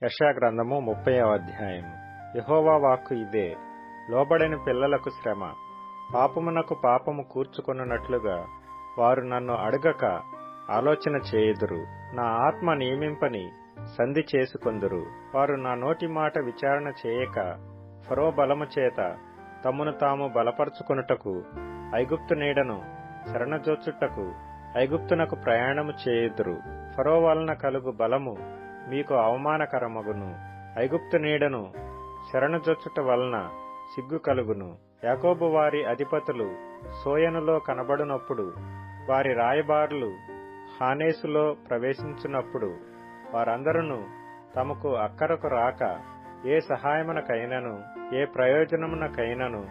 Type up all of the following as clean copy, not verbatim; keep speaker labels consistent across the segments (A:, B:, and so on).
A: యెషయా గ్రంథము 30వ అధ్యాయము. యెహోవా వాక్కు ఇదే: లోబడని పిల్లలకు శ్రమ, పాపమునకు పాపము కూర్చుకొనున్నట్లుగా వారు నన్ను అడగక ఆలోచన చేయుదురు. నా ఆత్మ నియమింపని సంధి చేసుకొందురు. వారు నా నోటి మాట విచారణ చేయక ఫరో బలము చేత తమ్మును తాము బలపరుచుకొనుటకు ఐగుప్తు నీడను శరణజొచ్చుటకు ఐగుప్తునకు ప్రయాణము చేయుదురు. ఫరో వలన కలుగు బలము మీకు అవమానకరమగును. ఐగుప్తు నీడను శరణజొచ్చుట వలన సిగ్గు కలుగును. యాకోబు వారి అధిపతులు సోయనులో కనబడినప్పుడు, వారి రాయబారులు హానేసులో ప్రవేశించినప్పుడు, వారందరూ తమకు అక్కరకు రాక ఏ సహాయమునకైనను ఏ ప్రయోజనమునకైనను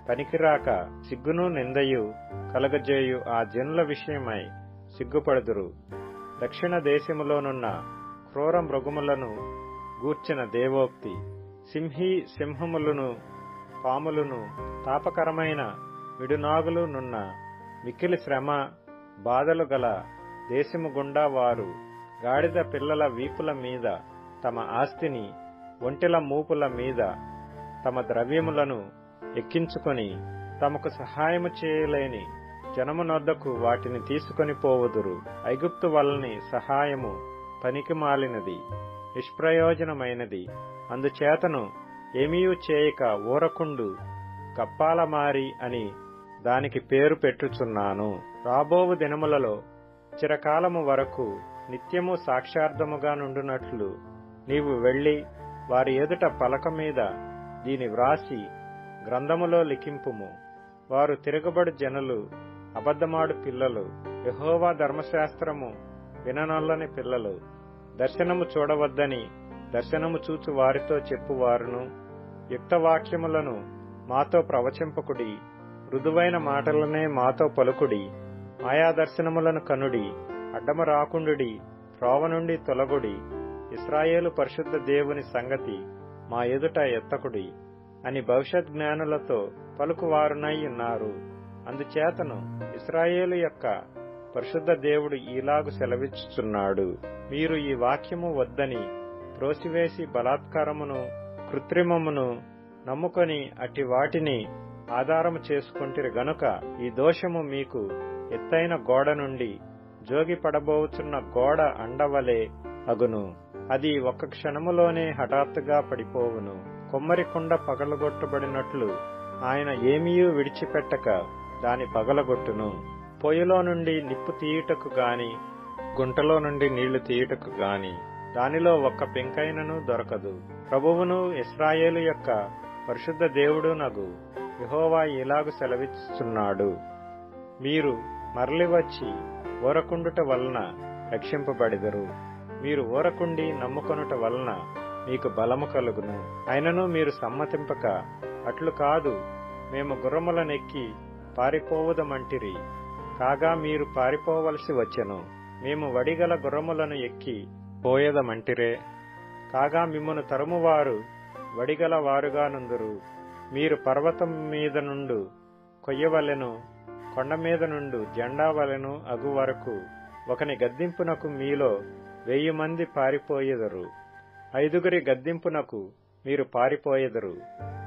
A: పనికిరాక సిగ్గును నిందయు కలగజేయు ఆ జనుల విషయమై సిగ్గుపడుదురు. దక్షిణ దేశములోనున్న క్రూర మృగములను గూర్చిన దేవోక్తి: సింహములను పాములను తాపకరమైన మిడునాగులు నున్న మిక్కిలి శ్రమ బాధలు గల దేశము గుండా వారు గాడిద పిల్లల వీపుల మీద తమ ఆస్తిని, ఒంటెల మూపుల మీద తమ ద్రవ్యములను ఎక్కించుకొని తమకు సహాయము చేయలేని జనమునొద్దకు వాటిని తీసుకొని పోవుదురు. ఐగుప్తు వల్లని సహాయము పనికిమాలినది, నిష్ప్రయోజనమైనది. అందుచేతను ఏమీయూ చేయక ఊరకుండు కప్పాలమారి అని దానికి పేరు పెట్టుచున్నాను. రాబోవు దినములలో చిరకాలము వరకు నిత్యము సాక్షార్థముగా నుండునట్లు నీవు వెళ్లి వారి ఎదుట పలక మీద దీని వ్రాసి గ్రంథములో లిఖింపుము. వారు తిరగబడు జనులు, అబద్ధమాడు పిల్లలు, యెహోవా ధర్మశాస్త్రము విననొల్లని పిల్లలు. దర్శనము చూడవద్దని దర్శనము చూచు వారితో చెప్పువారును, యుక్తవాక్యములను మాతో ప్రవచింపకుడి, మృదువైన మాటలనే మాతో పలుకుడి, మాయాదర్శనములను కనుడి, అడ్డము రాకుండుడి, త్రోవ నుండి తొలగుడి, ఇశ్రాయేలు పరిశుద్ధ దేవుని సంగతి మా ఎదుట ఎత్తకుడి అని భవిష్యత్ జ్ఞానులతో పలుకువారునై ఉన్నారు. అందుచేతను ఇశ్రాయేలు యొక్క పరిశుద్ధ దేవుడు ఈలాగు సెలవిచ్చుచున్నాడు: మీరు ఈ వాక్యము వద్దని త్రోసివేసి బలాత్కారమును కృత్రిమమును నమ్ముకొని అట్టి వాటిని ఆధారము చేసుకుంటిరి గనుక ఈ దోషము మీకు ఎత్తైన గోడ నుండి జోగి పడబోచున్న గోడ అండవలే అగును. అది ఒక్క క్షణములోనే హఠాత్తుగా పడిపోవును. కొమ్మరి కుండ పగలగొట్టబడినట్లు ఆయన ఏమీయూ విడిచిపెట్టక దాని పగలగొట్టును. పొయ్యిలో నుండి నిప్పు తీయుటకు గాని గుంటలో నుండి నీళ్లు తీయుటకు గాని దానిలో ఒక్క పెంకైనను దొరకదు. ప్రభువును ఇశ్రాయేలు యొక్క పరిశుద్ధ దేవుడు నగు యెహోవా ఇలాగు సెలవిస్తున్నాడు: మీరు మరలి వచ్చి ఊరకుండుట వలన రక్షింపబడెదరు. మీరు ఊరకుండి నమ్ముకొనుట వలన మీకు బలము కలుగును. అయినను మీరు సమ్మతింపక, అట్లు కాదు, మేము గుర్రములనెక్కి పారిపోవుదమంటిరి. కాగా మీరు పారిపోవలసి వచ్చెను. మేము వడిగల గుర్రములను ఎక్కి పోయేదమంటిరే. కాగా మిమ్మును తరుమువారు వడిగల వారుగా నుందురు. మీరు పర్వతం మీద నుండు కొయ్యవలెను, కొండ మీద నుండు జెండా వలెను అగు వరకు ఒకని గద్దింపునకు మీలో 1000 మంది పారిపోయెదరు. 5 గద్దింపునకు మీరు పారిపోయెదరు.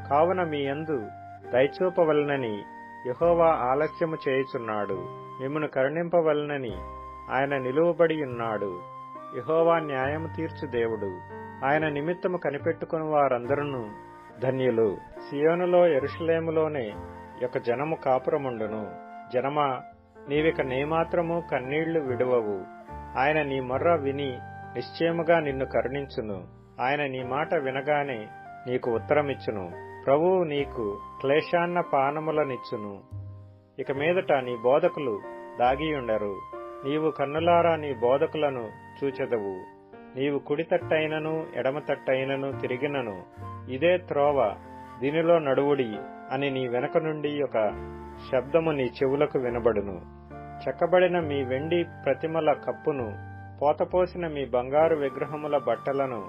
A: కావున మీ యందు దయచూపవలనని యెహోవా ఆలస్యము చేయుచున్నాడు. మిమ్మును కరుణింపవలనని ఆయన నిలువబడి ఉన్నాడు. యెహోవా న్యాయము తీర్చు దేవుడు. ఆయన నిమిత్తము కనిపెట్టుకుని వారందరూ ధన్యులు. సియోనులో యెరూషలేములోనే ఒక జనము కాపురముండును. జనమా, నీవిక నేమాత్రము కన్నీళ్లు విడువవు. ఆయన నీ మొర్ర విని నిశ్చయముగా నిన్ను కరుణించును. ఆయన నీ మాట వినగానే నీకు ఉత్తరమిచ్చును. ప్రభువు నీకు క్లేశాన్న పానములనిచ్చును. ఇక మీదట నీ బోధకులు దాగియుండరు. నీవు కన్నులారా నీ బోధకులను చూచెదవు. నీవు కుడితట్టైనను ఎడమతట్టైనను తిరిగినను ఇదే త్రోవ, దీనిలో నడువుడి అని నీ వెనక నుండి ఒక శబ్దము నీ చెవులకు వినబడును. చెక్కబడిన మీ వెండి ప్రతిమల కప్పును, పోతపోసిన మీ బంగారు విగ్రహముల బట్టలను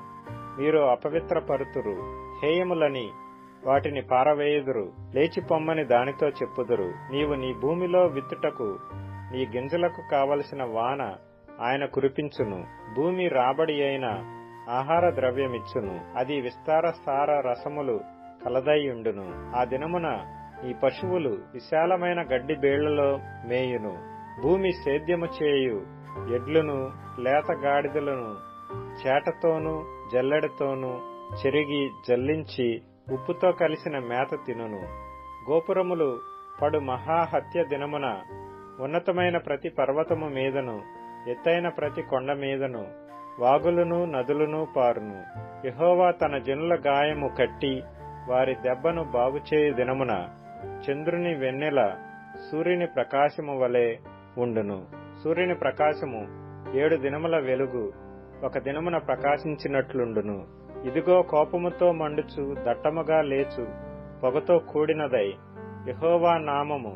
A: మీరు అపవిత్రపరుతురు. హేయములని వాటిని పారవేయుదురు. లేచిపొమ్మని దానితో చెప్పుదురు. నీవు నీ భూమిలో విత్తుటకు నీ గింజలకు కావలసిన వాన ఆయన కురిపించును. భూమి రాబడి అయిన ఆహార ద్రవ్యమిచ్చును. అది విస్తార సార రసములు కలదైయుండును. ఆ దినమున ఈ పశువులు విశాలమైన గడ్డి బేళ్లలో మేయును. భూమి సేద్యము చేయు ఎడ్లును లేత గాడిదలను చేటతోనూ జల్లెడతోనూ చెరిగి జల్లించి ఉప్పుతో కలిసిన మేత తినును. గోపురములు పడు మహాహత్య దినమున ఉన్నతమైన ప్రతి పర్వతము మీదను ఎత్తైన ప్రతి కొండ మీదను వాగులను నదులను పారును. యెహోవా తన జనుల గాయము కట్టి వారి దెబ్బను బాగుచేయు దినమున చంద్రుని వెన్నెల సూర్యుని ప్రకాశము వలె ఉండును. సూర్యుని ప్రకాశము 7 దినముల వెలుగు ఒక దినమున ప్రకాశించినట్లుండును. ఇదిగో కోపముతో మండుచు దట్టముగా లేచు పొగతో కూడినదై యెహోవా నామము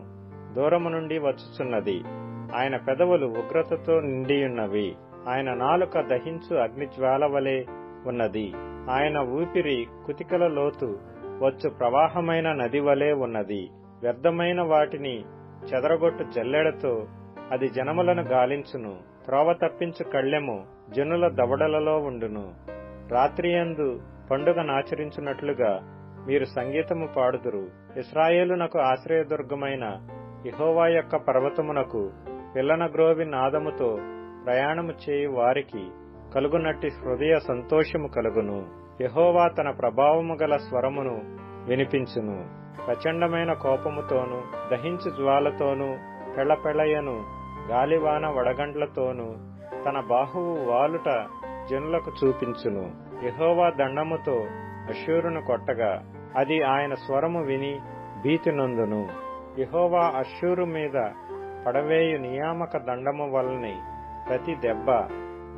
A: దూరము నుండి వచ్చుచున్నది. ఆయన పెదవులు ఉగ్రతతో నిండియున్నవి. ఆయన నాలుక దహించు అగ్నిజ్వాల వలె ఉన్నది. ఆయన ఊపిరి కుతికల లోతు వచ్చు ప్రవాహమైన నది వలె ఉన్నది. వ్యర్థమైన వాటిని చెదరగొట్టు జల్లెడతో అది జనములను గాలించును. త్రోవ తప్పించు కళ్ళెము జనుల దవడలలో ఉండును. రాత్రియందు పండుగ నాచరించున్నట్లుగా మీరు సంగీతము పాడుదురు. ఇశ్రాయేలునకు ఆశ్రయదుర్గమైన యెహోవా యొక్క పర్వతమునకు పిల్లనగ్రోవి నాదముతో ప్రయాణము చేయు వారికి కలుగునట్టి హృదయ సంతోషము కలుగును. యెహోవా తన ప్రభావము గల స్వరమును వినిపించును. ప్రచండమైన కోపముతోనూ దహించు జ్వాలతోనూ పెళ్లపెళ్లయను గాలివాన వడగండ్లతోనూ తన బాహువు వాలుట జనులకు చూపించును. యెహోవా దండముతో అష్షూరును కొట్టగా అది ఆయన స్వరము విని భీతి నొందును. యెహోవా అష్షూరు మీద పడవేయు నియామక దండము వలన ప్రతి దెబ్బ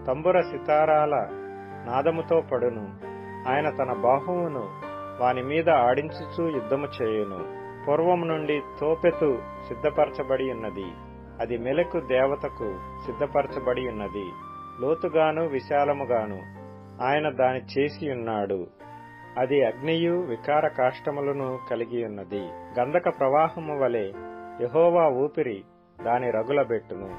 A: తంబుర సితారాల నాదముతో పడును. ఆయన తన బాహువును వాని మీద ఆడించుచూ యుద్ధము చేయును. పూర్వము నుండి తోపెతు సిద్ధపరచబడి ఉన్నది. అది మెలకు దేవతకు సిద్ధపరచబడి ఉన్నది. లోతుగాను విశాలముగాను ఆయన దాని చేసి ఉన్నాడు. అది అగ్నియు వికార కాష్టములను కలిగి ఉన్నది. గంధక ప్రవాహము వలె యెహోవా ఊపిరి దాని రగులబెట్టును.